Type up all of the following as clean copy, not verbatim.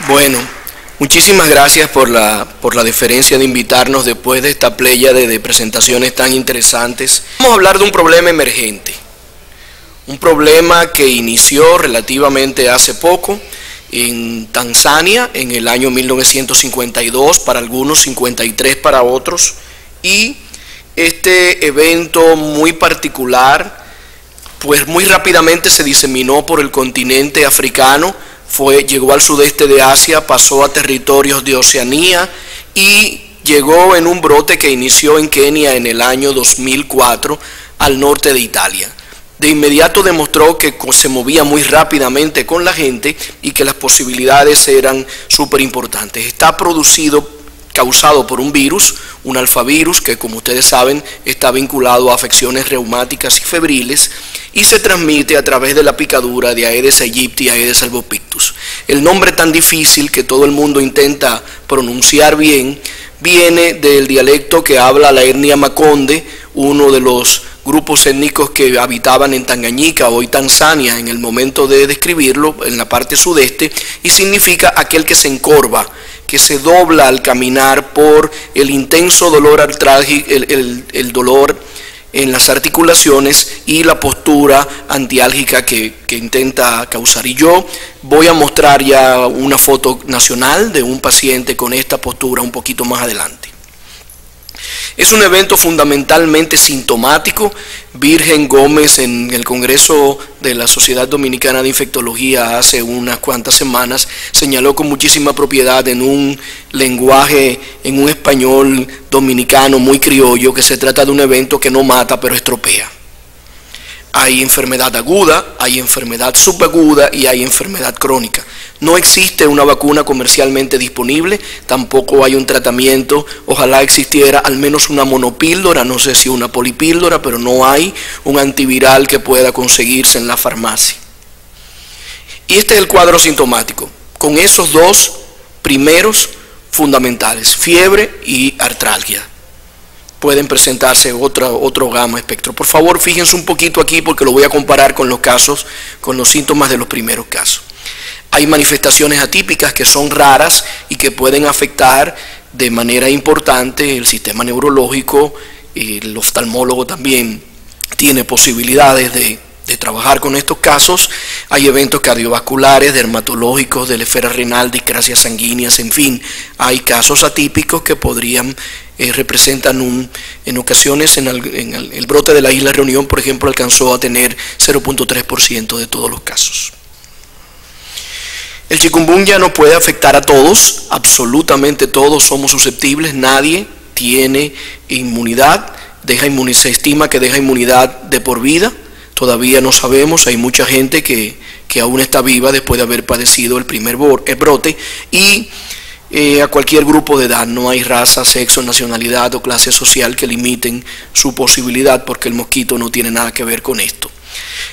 Bueno, muchísimas gracias por la deferencia de invitarnos después de esta pléyade de presentaciones tan interesantes. Vamos a hablar de un problema emergente, un problema que inició relativamente hace poco en Tanzania en el año 1952, para algunos 53 para otros, y este evento muy particular pues muy rápidamente se diseminó por el continente africano, llegó al sudeste de Asia, pasó a territorios de Oceanía y llegó en un brote que inició en Kenia en el año 2004 al norte de Italia. De inmediato demostró que se movía muy rápidamente con la gente y que las posibilidades eran súper importantes. Está causado por un virus, un alfavirus, que como ustedes saben está vinculado a afecciones reumáticas y febriles, y se transmite a través de la picadura de Aedes aegypti y Aedes albopictus. El nombre tan difícil que todo el mundo intenta pronunciar bien viene del dialecto que habla la etnia Makonde, uno de los grupos étnicos que habitaban en Tanganyika, hoy Tanzania, en el momento de describirlo, en la parte sudeste, y significa aquel que se encorva, que se dobla al caminar por el intenso dolor artrálgico, el dolor en las articulaciones y la postura antiálgica que intenta causar. Y yo voy a mostrar ya una foto nacional de un paciente con esta postura un poquito más adelante. Es un evento fundamentalmente sintomático. Virgen Gómez en el Congreso de la Sociedad Dominicana de Infectología hace unas cuantas semanas señaló con muchísima propiedad en un lenguaje, en un español dominicano muy criollo, que se trata de un evento que no mata pero estropea. Hay enfermedad aguda, hay enfermedad subaguda y hay enfermedad crónica. No existe una vacuna comercialmente disponible, tampoco hay un tratamiento. Ojalá existiera al menos una monopíldora, no sé si una polipíldora, pero no hay un antiviral que pueda conseguirse en la farmacia. Y este es el cuadro sintomático, con esos dos primeros fundamentales, fiebre y artralgia. Pueden presentarse otro gama espectro. Por favor, fíjense un poquito aquí porque lo voy a comparar con los casos, con los síntomas de los primeros casos. Hay manifestaciones atípicas que son raras y que pueden afectar de manera importante el sistema neurológico. El oftalmólogo también tiene posibilidades de trabajar con estos casos. Hay eventos cardiovasculares, dermatológicos, de la esfera renal, discrasias sanguíneas, en fin, hay casos atípicos que podrían representan en ocasiones en el brote de la isla Reunión, por ejemplo, alcanzó a tener 0.3% de todos los casos. El chikungunya no puede afectar a todos, absolutamente todos somos susceptibles, nadie tiene inmunidad, se estima que deja inmunidad de por vida. Todavía no sabemos, hay mucha gente que aún está viva después de haber padecido el primer brote, y a cualquier grupo de edad, no hay raza, sexo, nacionalidad o clase social que limiten su posibilidad, porque el mosquito no tiene nada que ver con esto.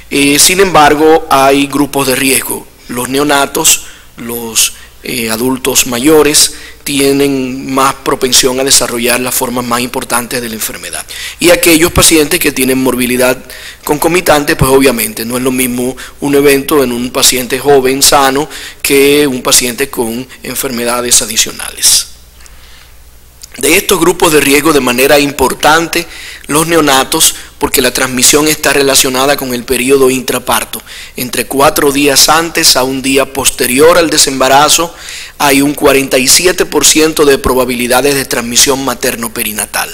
Sin embargo, hay grupos de riesgo. Los neonatos, los adultos mayores tienen más propensión a desarrollar las formas más importantes de la enfermedad. Y aquellos pacientes que tienen morbilidad concomitante, pues obviamente no es lo mismo un evento en un paciente joven, sano, que un paciente con enfermedades adicionales. De estos grupos de riesgo de manera importante, los neonatos, porque la transmisión está relacionada con el periodo intraparto. Entre 4 días antes a un día posterior al desembarazo, hay un 47% de probabilidades de transmisión materno-perinatal.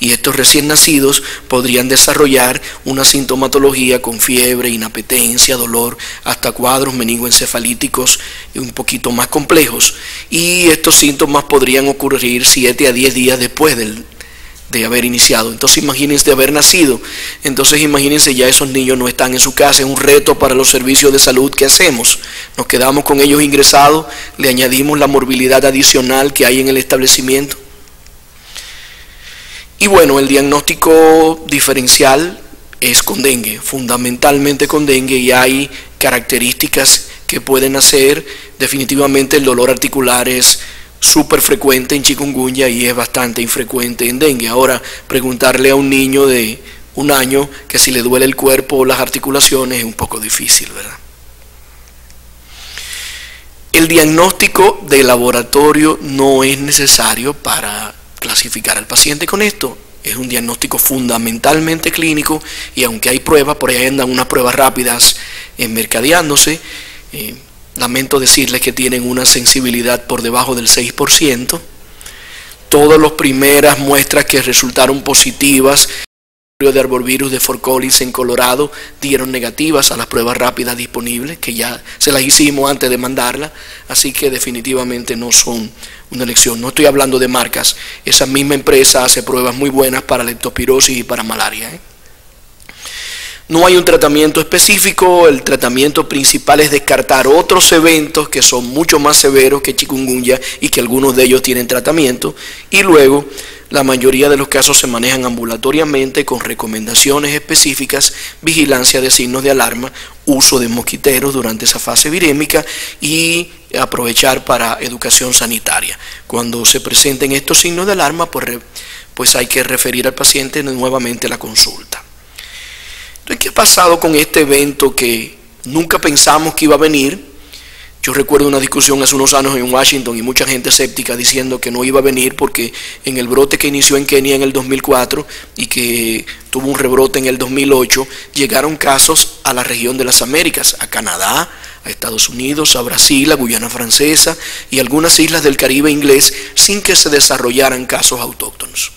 Y estos recién nacidos podrían desarrollar una sintomatología con fiebre, inapetencia, dolor, hasta cuadros meningoencefalíticos un poquito más complejos. Y estos síntomas podrían ocurrir 7 a 10 días después de haber iniciado. Entonces imagínense, de haber nacido. Entonces imagínense, ya esos niños no están en su casa. Es un reto para los servicios de salud. ¿Qué hacemos? Nos quedamos con ellos ingresados, le añadimos la morbilidad adicional que hay en el establecimiento. Y bueno, el diagnóstico diferencial es con dengue, fundamentalmente con dengue, y hay características que pueden hacer. Definitivamente el dolor articular es súper frecuente en chikungunya y es bastante infrecuente en dengue. Ahora, preguntarle a un niño de 1 año que si le duele el cuerpo o las articulaciones es un poco difícil, ¿verdad? El diagnóstico de laboratorio no es necesario para clasificar al paciente con esto. Es un diagnóstico fundamentalmente clínico y aunque hay pruebas, por ahí andan unas pruebas rápidas mercadeándose, lamento decirles que tienen una sensibilidad por debajo del 6%. Todas las primeras muestras que resultaron positivas de arbovirus de Fort Collins en Colorado dieron negativas a las pruebas rápidas disponibles, que ya se las hicimos antes de mandarlas, así que definitivamente no son una elección. No estoy hablando de marcas, esa misma empresa hace pruebas muy buenas para leptospirosis y para malaria. No hay un tratamiento específico, el tratamiento principal es descartar otros eventos que son mucho más severos que chikungunya y que algunos de ellos tienen tratamiento, y luego la mayoría de los casos se manejan ambulatoriamente con recomendaciones específicas, vigilancia de signos de alarma, uso de mosquiteros durante esa fase virémica y aprovechar para educación sanitaria. Cuando se presenten estos signos de alarma, pues hay que referir al paciente nuevamente a la consulta. Entonces, ¿qué ha pasado con este evento que nunca pensamos que iba a venir? Yo recuerdo una discusión hace unos años en Washington y mucha gente escéptica diciendo que no iba a venir porque en el brote que inició en Kenia en el 2004 y que tuvo un rebrote en el 2008, llegaron casos a la región de las Américas, a Canadá, a Estados Unidos, a Brasil, a Guyana Francesa y algunas islas del Caribe inglés sin que se desarrollaran casos autóctonos.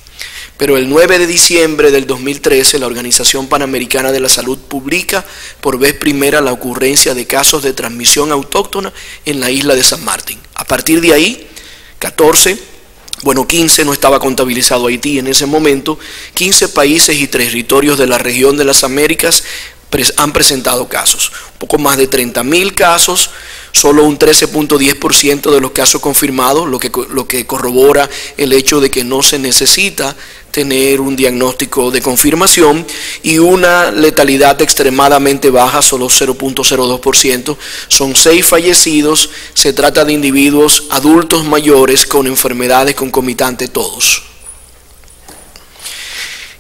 Pero el 9 de diciembre del 2013, la Organización Panamericana de la Salud publica por vez primera la ocurrencia de casos de transmisión autóctona en la isla de San Martín. A partir de ahí, 15, no estaba contabilizado Haití en ese momento, 15 países y territorios de la región de las Américas han presentado casos. Un poco más de 30.000 casos, solo un 13.10% de los casos confirmados, lo que corrobora el hecho de que no se necesita tener un diagnóstico de confirmación, y una letalidad extremadamente baja, solo 0.02%, son 6 fallecidos, se trata de individuos adultos mayores con enfermedades concomitantes todos.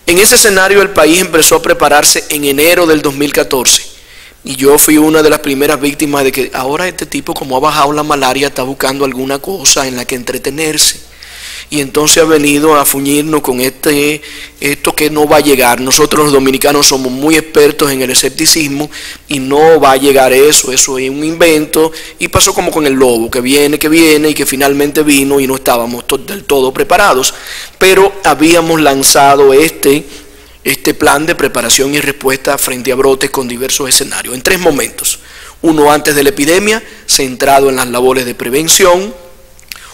En ese escenario el país empezó a prepararse en enero del 2014 y yo fui una de las primeras víctimas de que ahora este tipo, como ha bajado la malaria, está buscando alguna cosa en la que entretenerse. Y entonces ha venido a fuñirnos con esto que no va a llegar. Nosotros los dominicanos somos muy expertos en el escepticismo y no va a llegar eso es un invento. Y pasó como con el lobo, que viene y que finalmente vino y no estábamos del todo preparados. Pero habíamos lanzado este plan de preparación y respuesta frente a brotes con diversos escenarios, en 3 momentos. Uno antes de la epidemia, centrado en las labores de prevención.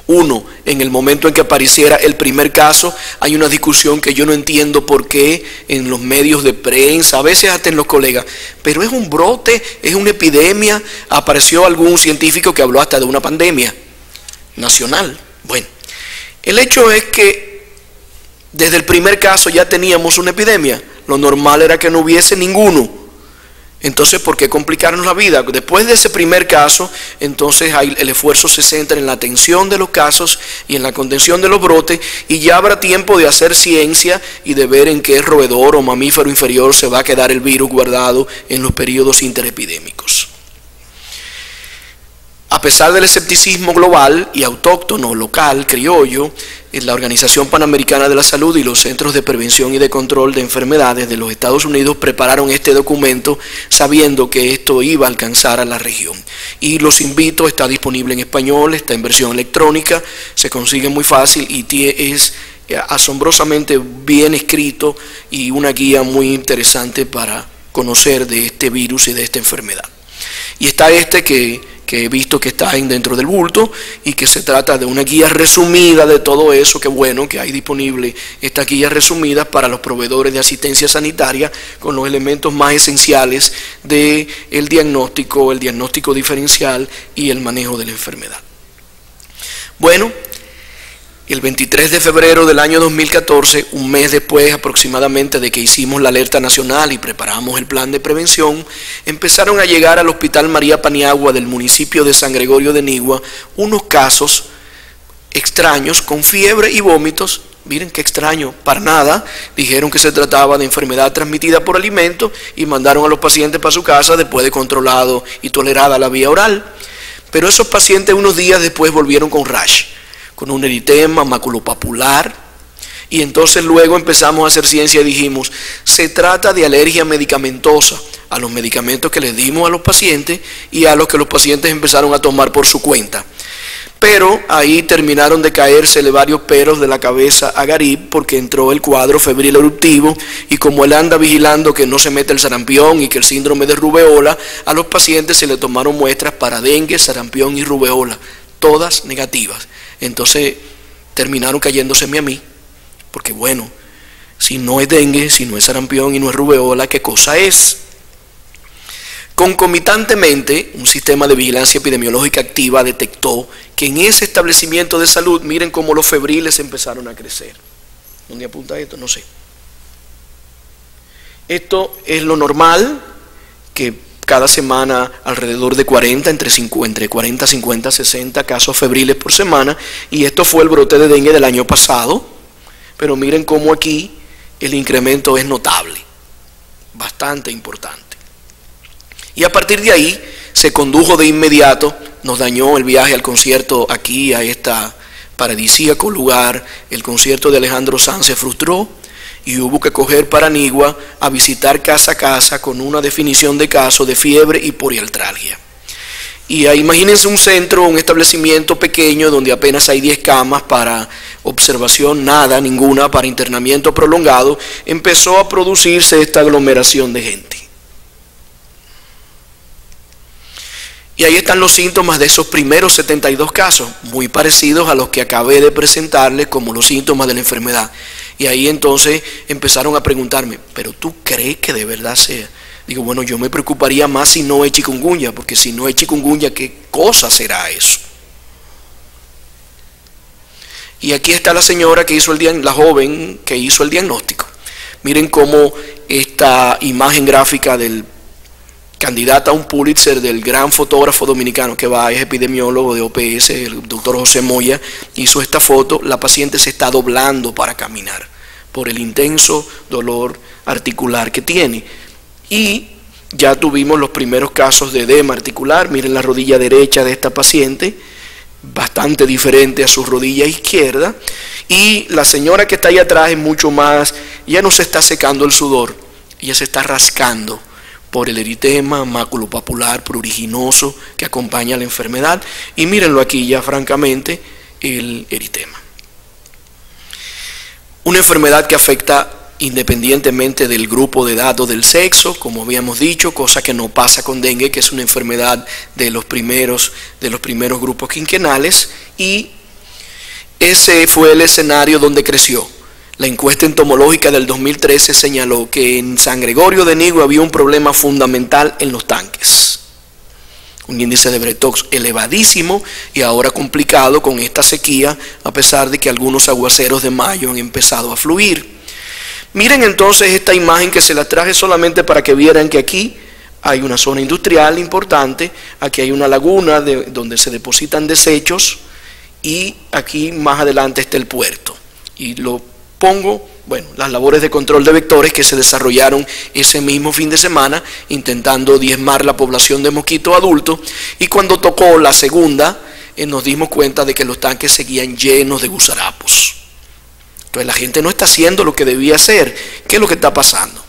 Uno, en el momento en que apareciera el primer caso. Hay una discusión que yo no entiendo por qué en los medios de prensa, a veces hasta en los colegas, pero es un brote, es una epidemia. Apareció algún científico que habló hasta de una pandemia nacional. Bueno, el hecho es que desde el primer caso ya teníamos una epidemia. Lo normal era que no hubiese ninguno. Entonces, ¿por qué complicarnos la vida? Después de ese primer caso, entonces el esfuerzo se centra en la atención de los casos y en la contención de los brotes, y ya habrá tiempo de hacer ciencia y de ver en qué roedor o mamífero inferior se va a quedar el virus guardado en los periodos interepidémicos. A pesar del escepticismo global y autóctono, local, criollo, la Organización Panamericana de la Salud y los Centros de Prevención y de Control de Enfermedades de los Estados Unidos prepararon este documento sabiendo que esto iba a alcanzar a la región. Y los invito, está disponible en español, está en versión electrónica, se consigue muy fácil y es asombrosamente bien escrito y una guía muy interesante para conocer de este virus y de esta enfermedad. Y está que he visto que está dentro del bulto y que se trata de una guía resumida de todo eso. Qué bueno que hay disponible estas guías resumidas para los proveedores de asistencia sanitaria con los elementos más esenciales del diagnóstico, el diagnóstico diferencial y el manejo de la enfermedad. Bueno, el 23 de febrero del año 2014, un mes después aproximadamente de que hicimos la alerta nacional y preparamos el plan de prevención, empezaron a llegar al Hospital María Paniagua del municipio de San Gregorio de Nigua unos casos extraños con fiebre y vómitos. Miren qué extraño, para nada. Dijeron que se trataba de enfermedad transmitida por alimentos y mandaron a los pacientes para su casa después de controlado y tolerada la vía oral. Pero esos pacientes unos días después volvieron con rash, con un eritema maculopapular, y entonces luego empezamos a hacer ciencia y dijimos, se trata de alergia medicamentosa a los medicamentos que les dimos a los pacientes y a los que los pacientes empezaron a tomar por su cuenta. Pero ahí terminaron de caérsele varios pelos de la cabeza a Garib porque entró el cuadro febril eruptivo y como él anda vigilando que no se mete el sarampión y que el síndrome de rubeola, a los pacientes se le tomaron muestras para dengue, sarampión y rubeola, todas negativas. Entonces terminaron cayéndoseme a mí, porque bueno, si no es dengue, si no es sarampión y no es rubeola, ¿qué cosa es? Concomitantemente, un sistema de vigilancia epidemiológica activa detectó que en ese establecimiento de salud, miren cómo los febriles empezaron a crecer. ¿Dónde apunta esto? No sé. Esto es lo normal, que cada semana alrededor de 40, entre 40, 50, 60 casos febriles por semana, y esto fue el brote de dengue del año pasado, pero miren cómo aquí el incremento es notable, bastante importante. Y a partir de ahí se condujo de inmediato, nos dañó el viaje al concierto aquí, a esta paradisíaco lugar, el concierto de Alejandro Sanz se frustró y hubo que coger para Nigua a visitar casa a casa con una definición de caso de fiebre y poliartralgia. Y ahí imagínense un centro, un establecimiento pequeño donde apenas hay 10 camas para observación, ninguna para internamiento prolongado, empezó a producirse esta aglomeración de gente. Y ahí están los síntomas de esos primeros 72 casos, muy parecidos a los que acabé de presentarles como los síntomas de la enfermedad. Y ahí entonces empezaron a preguntarme, ¿pero tú crees que de verdad sea? Digo, bueno, yo me preocuparía más si no es chikungunya, porque si no es chikungunya, ¿qué cosa será eso? Y aquí está la señora que hizo la joven que hizo el diagnóstico. Miren cómo esta imagen gráfica del candidata a un Pulitzer del gran fotógrafo dominicano que es epidemiólogo de OPS, el doctor José Moya, hizo esta foto. La paciente se está doblando para caminar por el intenso dolor articular que tiene. Y ya tuvimos los primeros casos de edema articular. Miren la rodilla derecha de esta paciente, bastante diferente a su rodilla izquierda. Y la señora que está ahí atrás es mucho más, ya no se está secando el sudor, ella se está rascando por el eritema maculopapular pruriginoso que acompaña a la enfermedad. Y mírenlo aquí ya francamente, el eritema. Una enfermedad que afecta independientemente del grupo de edad o del sexo, como habíamos dicho, cosa que no pasa con dengue, que es una enfermedad de los primeros grupos quinquenales, y ese fue el escenario donde creció. La encuesta entomológica del 2013 señaló que en San Gregorio de Nigua había un problema fundamental en los tanques. Un índice de Bretox elevadísimo y ahora complicado con esta sequía, a pesar de que algunos aguaceros de mayo han empezado a fluir. Miren entonces esta imagen que se la traje solamente para que vieran que aquí hay una zona industrial importante, aquí hay una laguna donde se depositan desechos y aquí más adelante está el puerto. Y lo pongo, bueno, las labores de control de vectores que se desarrollaron ese mismo fin de semana intentando diezmar la población de mosquitos adultos, y cuando tocó la segunda nos dimos cuenta de que los tanques seguían llenos de gusarapos. Entonces la gente no está haciendo lo que debía hacer. ¿Qué es lo que está pasando?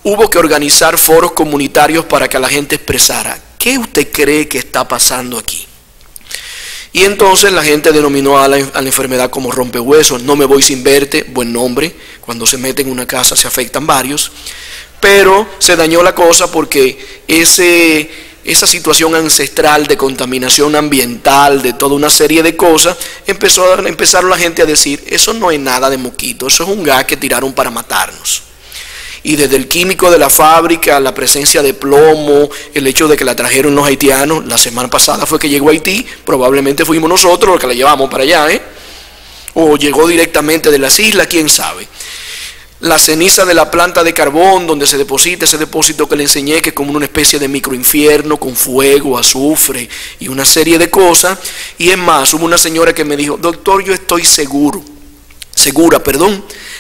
Hubo que organizar foros comunitarios para que la gente expresara ¿qué usted cree que está pasando aquí? Y entonces la gente denominó a la enfermedad como rompehuesos. No me voy sin verte, buen nombre. Cuando se mete en una casa se afectan varios. Pero se dañó la cosa porque esa situación ancestral de contaminación ambiental, de toda una serie de cosas, empezaron la gente a decir, eso no es nada de mosquito, eso es un gas que tiraron para matarnos. Y desde el químico de la fábrica, la presencia de plomo, el hecho de que la trajeron los haitianos, la semana pasada fue que llegó a Haití, probablemente fuimos nosotros los que la llevamos para allá, o llegó directamente de las islas, quién sabe. La ceniza de la planta de carbón donde se deposita ese depósito que le enseñé, que es como una especie de microinfierno con fuego, azufre y una serie de cosas. Y es más, hubo una señora que me dijo, doctor, yo estoy segura,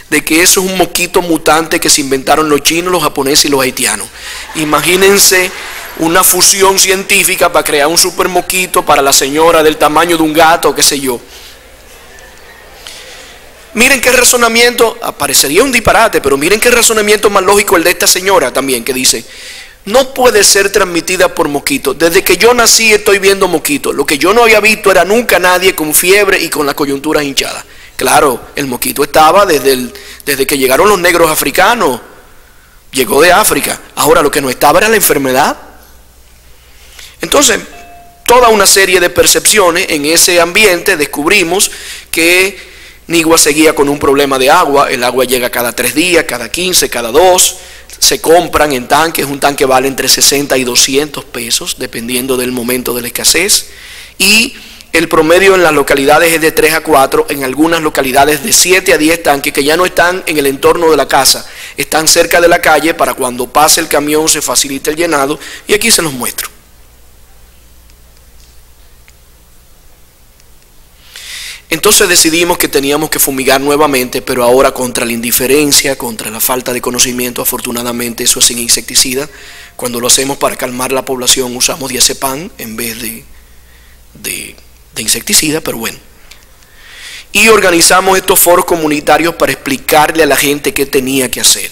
de que eso es un mosquito mutante que se inventaron los chinos, los japoneses y los haitianos. Imagínense una fusión científica para crear un super mosquito para la señora del tamaño de un gato, qué sé yo. Miren qué razonamiento, parecería un disparate, pero miren qué razonamiento más lógico el de esta señora también, que dice: no puede ser transmitida por mosquitos. Desde que yo nací estoy viendo mosquitos. Lo que yo no había visto era nunca nadie con fiebre y con las coyunturas hinchadas. Claro, el mosquito estaba desde que llegaron los negros africanos. Llegó de África. Ahora lo que no estaba era la enfermedad. Entonces, toda una serie de percepciones en ese ambiente. Descubrimos que Nigua seguía con un problema de agua. El agua llega cada 3 días, cada 15, cada 2. Se compran en tanques. Un tanque vale entre 60 y 200 pesos, dependiendo del momento de la escasez. Y el promedio en las localidades es de 3 a 4, en algunas localidades de 7 a 10 tanques que ya no están en el entorno de la casa, están cerca de la calle para cuando pase el camión se facilite el llenado. Y aquí se los muestro. Entonces decidimos que teníamos que fumigar nuevamente, pero ahora contra la indiferencia, contra la falta de conocimiento. Afortunadamente eso es sin insecticida. Cuando lo hacemos para calmar la población usamos diazepam en vez de insecticida, pero bueno. Y organizamos estos foros comunitarios para explicarle a la gente qué tenía que hacer.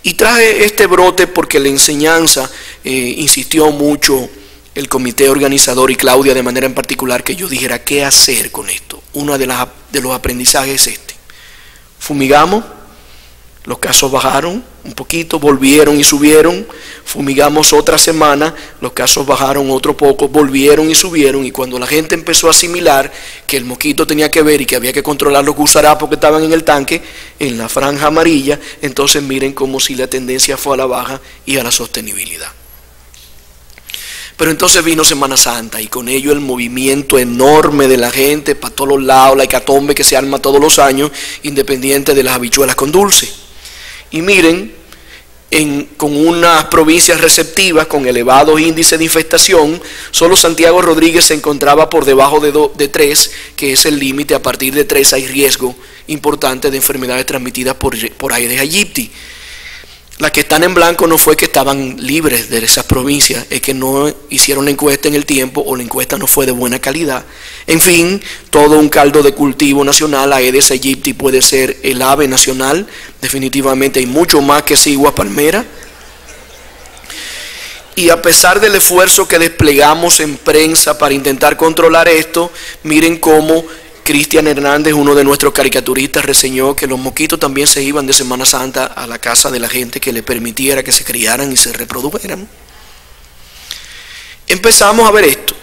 Y traje este brote porque la enseñanza insistió mucho el comité organizador y Claudia de manera en particular que yo dijera qué hacer con esto. Uno de los aprendizajes es este: fumigamos, los casos bajaron un poquito, volvieron y subieron. Fumigamos otra semana, los casos bajaron otro poco, volvieron y subieron. Y cuando la gente empezó a asimilar que el mosquito tenía que ver y que había que controlar los gusarapos que estaban en el tanque, en la franja amarilla, entonces miren como si la tendencia fue a la baja y a la sostenibilidad. Pero entonces vino Semana Santa y con ello el movimiento enorme de la gente para todos los lados, la hecatombe que se arma todos los años, independiente de las habichuelas con dulce. Y miren, con unas provincias receptivas con elevados índices de infestación, solo Santiago Rodríguez se encontraba por debajo de 3, que es el límite. A partir de 3 hay riesgo importante de enfermedades transmitidas por Aedes aegypti. Las que están en blanco no fue que estaban libres de esas provincias, es que no hicieron la encuesta en el tiempo o la encuesta no fue de buena calidad. En fin, todo un caldo de cultivo nacional. Aedes aegypti puede ser el ave nacional, definitivamente hay mucho más que cigua palmera. Y a pesar del esfuerzo que desplegamos en prensa para intentar controlar esto, miren cómo Cristian Hernández, uno de nuestros caricaturistas, reseñó que los mosquitos también se iban de Semana Santa a la casa de la gente que le permitiera que se criaran y se reprodujeran. Empezamos a ver esto.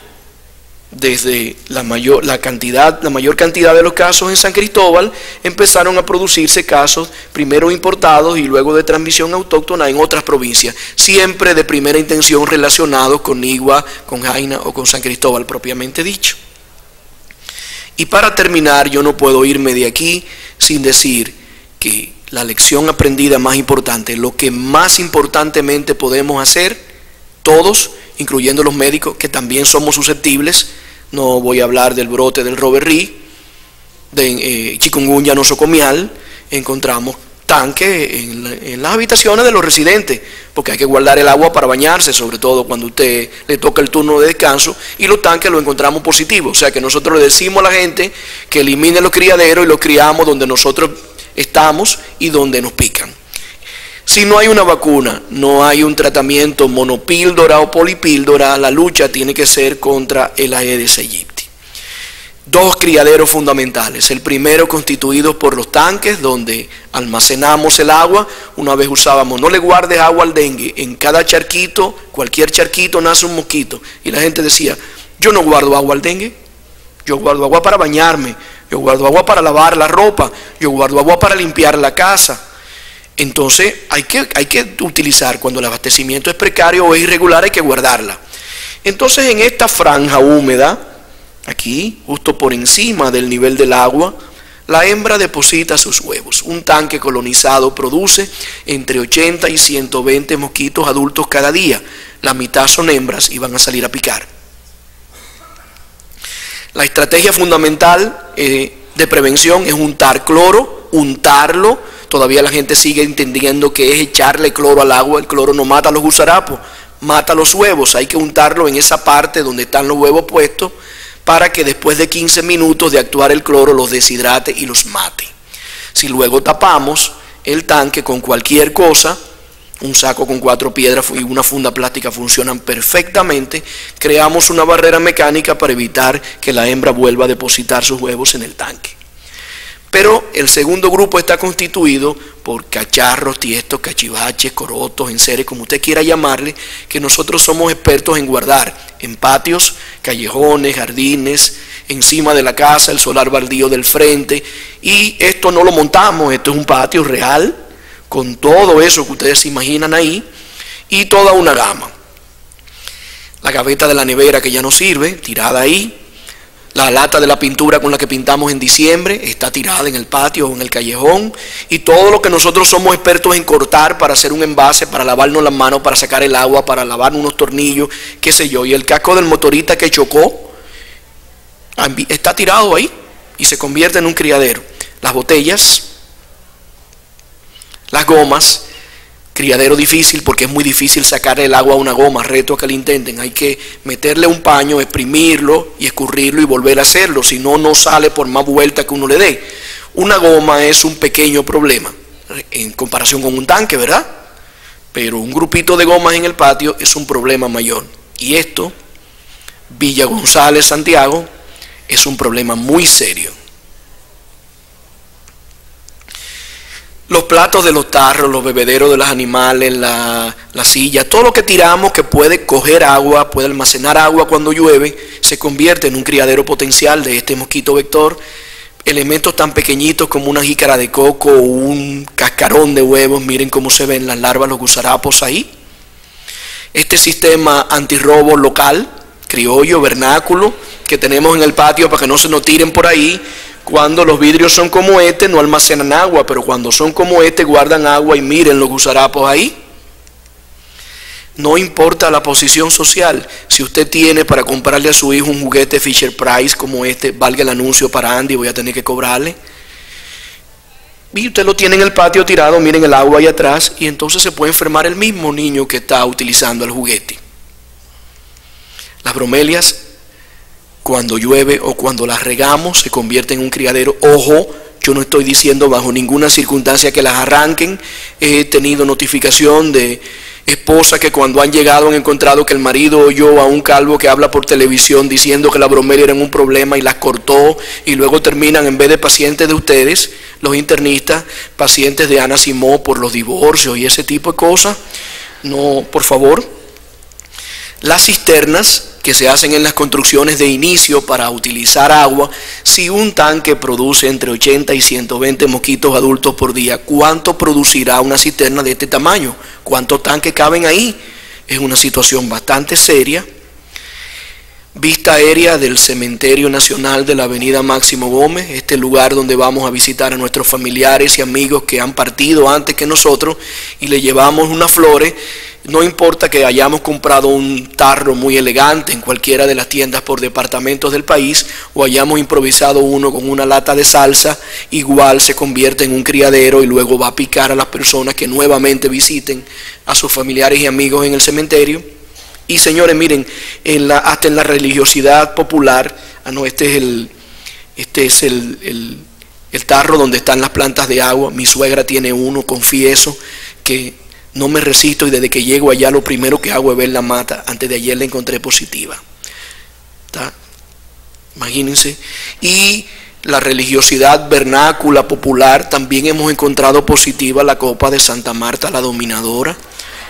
Desde la mayor cantidad de los casos en San Cristóbal, empezaron a producirse casos primero importados y luego de transmisión autóctona en otras provincias, siempre de primera intención relacionados con Nigua, con Jaina o con San Cristóbal propiamente dicho. Y para terminar, yo no puedo irme de aquí sin decir que la lección aprendida más importante, lo que más importantemente podemos hacer, todos, incluyendo los médicos, que también somos susceptibles, no voy a hablar del brote del roberrí, de chikungunya nosocomial, encontramos tanques en las habitaciones de los residentes, porque hay que guardar el agua para bañarse, sobre todo cuando usted le toca el turno de descanso, y los tanques los encontramos positivos. O sea que nosotros le decimos a la gente que elimine los criaderos y los criamos donde nosotros estamos y donde nos pican. Si no hay una vacuna, no hay un tratamiento monopíldora o polipíldora, la lucha tiene que ser contra el Aedes aegypti. 2 criaderos fundamentales. El primero constituido por los tanques donde almacenamos el agua. Una vez usábamos, no le guardes agua al dengue. En cada charquito, cualquier charquito nace un mosquito. Y la gente decía, yo no guardo agua al dengue. Yo guardo agua para bañarme. Yo guardo agua para lavar la ropa. Yo guardo agua para limpiar la casa. Entonces hay que utilizar, cuando el abastecimiento es precario o es irregular, hay que guardarla. Entonces en esta franja húmeda, aquí, justo por encima del nivel del agua, la hembra deposita sus huevos. Un tanque colonizado produce entre 80 y 120 mosquitos adultos cada día. La mitad son hembras y van a salir a picar. La estrategia fundamental de prevención es untar cloro, untarlo. Todavía la gente sigue entendiendo que es echarle cloro al agua. El cloro no mata a los gusarapos, mata los huevos. Hay que untarlo en esa parte donde están los huevos puestos para que después de 15 minutos de actuar el cloro los deshidrate y los mate. Si luego tapamos el tanque con cualquier cosa, un saco con 4 piedras y una funda plástica funcionan perfectamente, creamos una barrera mecánica para evitar que la hembra vuelva a depositar sus huevos en el tanque. Pero el segundo grupo está constituido por cacharros, tiestos, cachivaches, corotos, enseres, como usted quiera llamarle, que nosotros somos expertos en guardar en patios, callejones, jardines, encima de la casa, el solar baldío del frente. Y esto no lo montamos, esto es un patio real, con todo eso que ustedes se imaginan ahí, y toda una gama. La gaveta de la nevera que ya no sirve, tirada ahí. La lata de la pintura con la que pintamos en diciembre está tirada en el patio o en el callejón. Y todo lo que nosotros somos expertos en cortar para hacer un envase, para lavarnos las manos, para sacar el agua, para lavar unos tornillos, qué sé yo. Y el casco del motorista que chocó está tirado ahí y se convierte en un criadero. Las botellas, las gomas, criadero difícil porque es muy difícil sacar el agua a una goma, reto a que lo intenten. Hay que meterle un paño, exprimirlo y escurrirlo y volver a hacerlo, si no, no sale por más vuelta que uno le dé. Una goma es un pequeño problema en comparación con un tanque, ¿verdad? Pero un grupito de gomas en el patio es un problema mayor. Y esto, Villa González, Santiago, es un problema muy serio. Los platos de los tarros, los bebederos de los animales, la silla, todo lo que tiramos que puede coger agua, puede almacenar agua cuando llueve, se convierte en un criadero potencial de este mosquito vector. Elementos tan pequeñitos como una jícara de coco o un cascarón de huevos, miren cómo se ven las larvas, los gusarapos ahí. Este sistema antirrobo local, criollo, vernáculo, que tenemos en el patio para que no se nos tiren por ahí. Cuando los vidrios son como este, no almacenan agua, pero cuando son como este, guardan agua y miren los gusarapos ahí. No importa la posición social. Si usted tiene para comprarle a su hijo un juguete Fisher Price como este, valga el anuncio para Andy, voy a tener que cobrarle. Y usted lo tiene en el patio tirado, miren el agua ahí atrás, y entonces se puede enfermar el mismo niño que está utilizando el juguete. Las bromelias, cuando llueve o cuando las regamos, se convierten en un criadero. Ojo, yo no estoy diciendo bajo ninguna circunstancia que las arranquen. He tenido notificación de esposas que cuando han llegado han encontrado que el marido oyó a un calvo que habla por televisión diciendo que la bromelia era un problema y las cortó, y luego terminan, en vez de pacientes de ustedes, los internistas, pacientes de Ana Simó por los divorcios y ese tipo de cosas. No, por favor. Las cisternas que se hacen en las construcciones de inicio para utilizar agua, si un tanque produce entre 80 y 120 mosquitos adultos por día, ¿cuánto producirá una cisterna de este tamaño? ¿Cuántos tanques caben ahí? Es una situación bastante seria. Vista aérea del Cementerio Nacional de la Avenida Máximo Gómez, este lugar donde vamos a visitar a nuestros familiares y amigos que han partido antes que nosotros y le llevamos unas flores. No importa que hayamos comprado un tarro muy elegante en cualquiera de las tiendas por departamentos del país o hayamos improvisado uno con una lata de salsa, igual se convierte en un criadero y luego va a picar a las personas que nuevamente visiten a sus familiares y amigos en el cementerio. Y señores, miren, hasta en la religiosidad popular, este es el tarro donde están las plantas de agua. Mi suegra tiene uno, confieso que no me resisto y desde que llego allá lo primero que hago es ver la mata. Antes de ayer la encontré positiva. ¿Está? Imagínense. Y la religiosidad vernácula popular, también hemos encontrado positiva la copa de Santa Marta la Dominadora,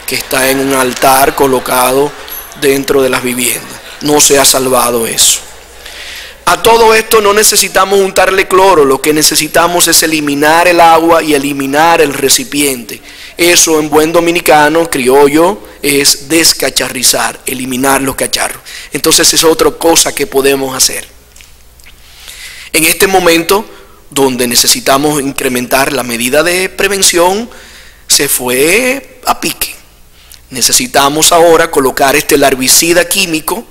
que está en un altar colocado dentro de las viviendas. No se ha salvado eso. A todo esto no necesitamos untarle cloro, lo que necesitamos es eliminar el agua y eliminar el recipiente. Eso en buen dominicano, criollo, es descacharrizar, eliminar los cacharros. Entonces es otra cosa que podemos hacer. En este momento, donde necesitamos incrementar la medida de prevención, se fue a pique. Necesitamos ahora colocar este larvicida químico.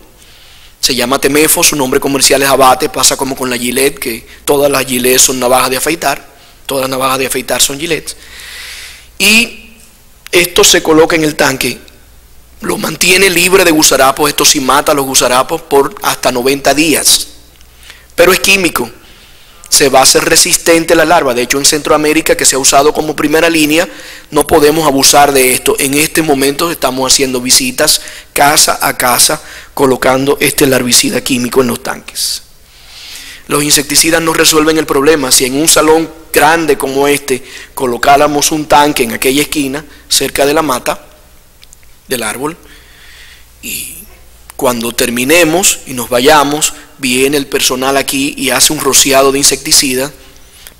Se llama Temefo, su nombre comercial es Abate, pasa como con la Gillette, que todas las Gillette son navajas de afeitar, todas las navajas de afeitar son Gillette. Y esto se coloca en el tanque. lo mantiene libre de gusarapos. Esto sí mata a los gusarapos por hasta 90 días. Pero es químico. Se va a hacer resistente la larva. De hecho, en Centroamérica, que se ha usado como primera línea, no podemos abusar de esto. En este momento estamos haciendo visitas casa a casa, colocando este larvicida químico en los tanques. Los insecticidas no resuelven el problema. Si en un salón grande como este colocáramos un tanque en aquella esquina, cerca de la mata, del árbol, y cuando terminemos y nos vayamos, viene el personal aquí y hace un rociado de insecticida,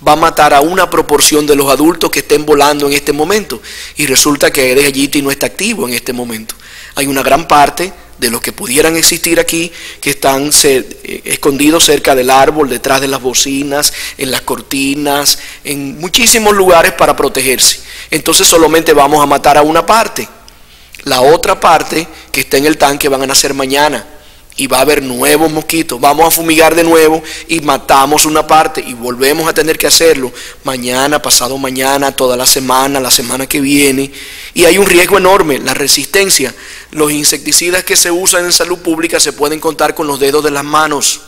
va a matar a una proporción de los adultos que estén volando en este momento, y resulta que Aedes aegypti no está activo en este momento. Hay una gran parte de los que pudieran existir aquí que están escondidos cerca del árbol, detrás de las bocinas, en las cortinas, en muchísimos lugares para protegerse. Entonces solamente vamos a matar a una parte. La otra parte que está en el tanque van a nacer mañana y va a haber nuevos mosquitos. Vamos a fumigar de nuevo y matamos una parte y volvemos a tener que hacerlo mañana, pasado mañana, toda la semana que viene. Y hay un riesgo enorme, la resistencia. Los insecticidas que se usan en salud pública se pueden contar con los dedos de las manos,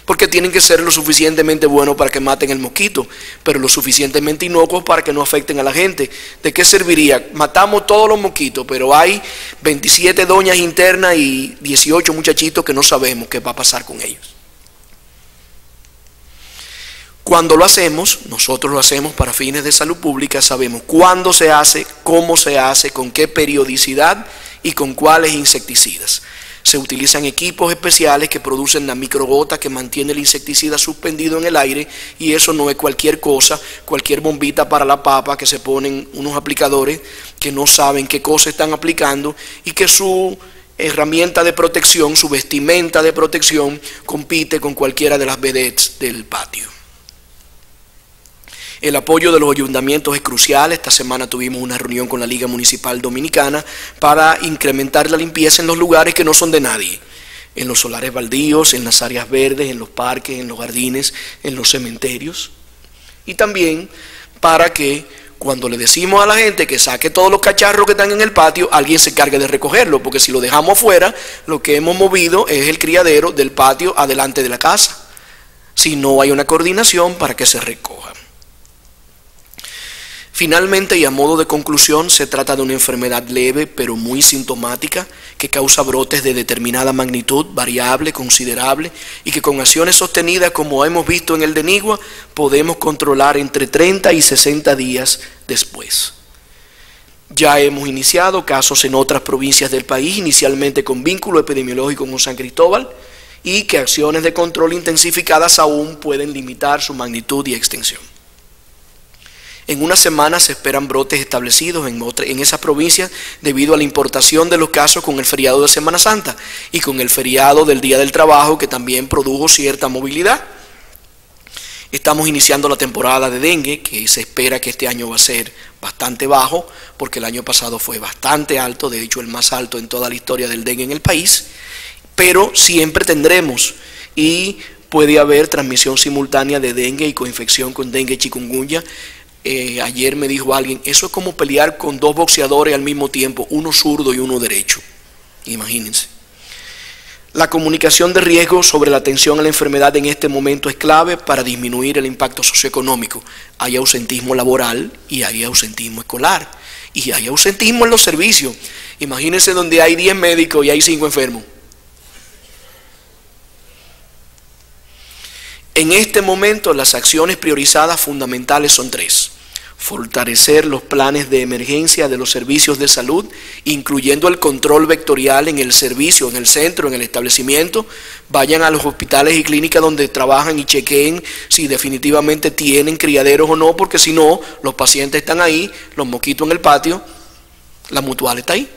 porque tienen que ser lo suficientemente buenos para que maten el mosquito, pero lo suficientemente inocuos para que no afecten a la gente. ¿De qué serviría? Matamos todos los mosquitos, pero hay 27 doñas internas y 18 muchachitos que no sabemos qué va a pasar con ellos. Cuando lo hacemos, nosotros lo hacemos para fines de salud pública, sabemos cuándo se hace, cómo se hace, con qué periodicidad y con cuáles insecticidas. Se utilizan equipos especiales que producen la microgota que mantiene el insecticida suspendido en el aire, y eso no es cualquier cosa, cualquier bombita para la papa que se ponen unos aplicadores que no saben qué cosa están aplicando y que su herramienta de protección, su vestimenta de protección compite con cualquiera de las vedettes del patio. El apoyo de los ayuntamientos es crucial. Esta semana tuvimos una reunión con la Liga Municipal Dominicana para incrementar la limpieza en los lugares que no son de nadie, en los solares baldíos, en las áreas verdes, en los parques, en los jardines, en los cementerios, y también para que cuando le decimos a la gente que saque todos los cacharros que están en el patio, alguien se encargue de recogerlo, porque si lo dejamos afuera, lo que hemos movido es el criadero del patio adelante de la casa, si no hay una coordinación para que se recoja. Finalmente, y a modo de conclusión, se trata de una enfermedad leve pero muy sintomática que causa brotes de determinada magnitud, variable, considerable, y que con acciones sostenidas, como hemos visto en el de Nigua, podemos controlar entre 30 y 60 días después. Ya hemos iniciado casos en otras provincias del país, inicialmente con vínculo epidemiológico con San Cristóbal, y que acciones de control intensificadas aún pueden limitar su magnitud y extensión. En una semana se esperan brotes establecidos en esas provincias debido a la importación de los casos con el feriado de Semana Santa y con el feriado del Día del Trabajo, que también produjo cierta movilidad. Estamos iniciando la temporada de dengue, que se espera que este año va a ser bastante bajo, porque el año pasado fue bastante alto, de hecho el más alto en toda la historia del dengue en el país, pero siempre tendremos, y puede haber transmisión simultánea de dengue y coinfección con dengue y chikungunya. Ayer me dijo alguien, eso es como pelear con dos boxeadores al mismo tiempo, uno zurdo y uno derecho. Imagínense. La comunicación de riesgo sobre la atención a la enfermedad en este momento es clave para disminuir el impacto socioeconómico. Hay ausentismo laboral y hay ausentismo escolar y hay ausentismo en los servicios. Imagínense donde hay 10 médicos y hay 5 enfermos. En este momento las acciones priorizadas fundamentales son 3. Fortalecer los planes de emergencia de los servicios de salud, incluyendo el control vectorial en el servicio, en el centro, en el establecimiento. Vayan a los hospitales y clínicas donde trabajan y chequeen si definitivamente tienen criaderos o no, porque si no, los pacientes están ahí, los mosquitos en el patio, la mutual está ahí.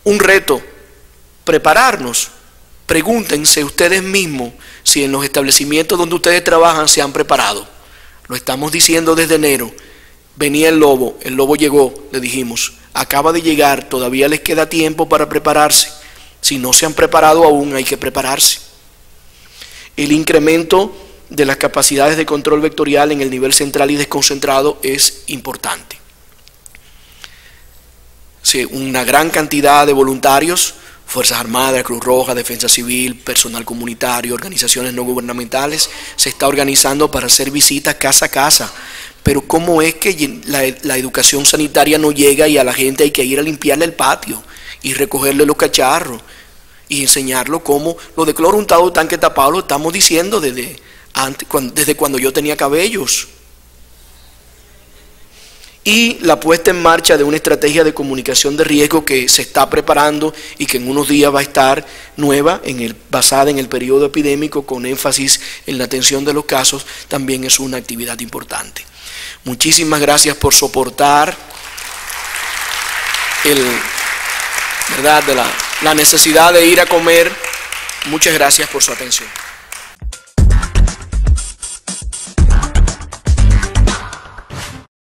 Un reto, prepararnos. Pregúntense ustedes mismos si en los establecimientos donde ustedes trabajan se han preparado. Lo estamos diciendo desde enero. Venía el lobo llegó, le dijimos. Acaba de llegar, todavía les queda tiempo para prepararse. Si no se han preparado aún, hay que prepararse. El incremento de las capacidades de control vectorial en el nivel central y desconcentrado es importante. una gran cantidad de voluntarios, Fuerzas Armadas, Cruz Roja, Defensa Civil, personal comunitario, organizaciones no gubernamentales, se está organizando para hacer visitas casa a casa. Pero ¿cómo es que la educación sanitaria no llega y a la gente hay que ir a limpiarle el patio y recogerle los cacharros y enseñarlo cómo lo de cloro untado, tanque tapado, lo estamos diciendo desde cuando yo tenía cabellos? Y la puesta en marcha de una estrategia de comunicación de riesgo que se está preparando y que en unos días va a estar nueva, basada en el periodo epidémico, con énfasis en la atención de los casos, también es una actividad importante. Muchísimas gracias por soportar la necesidad de ir a comer. Muchas gracias por su atención.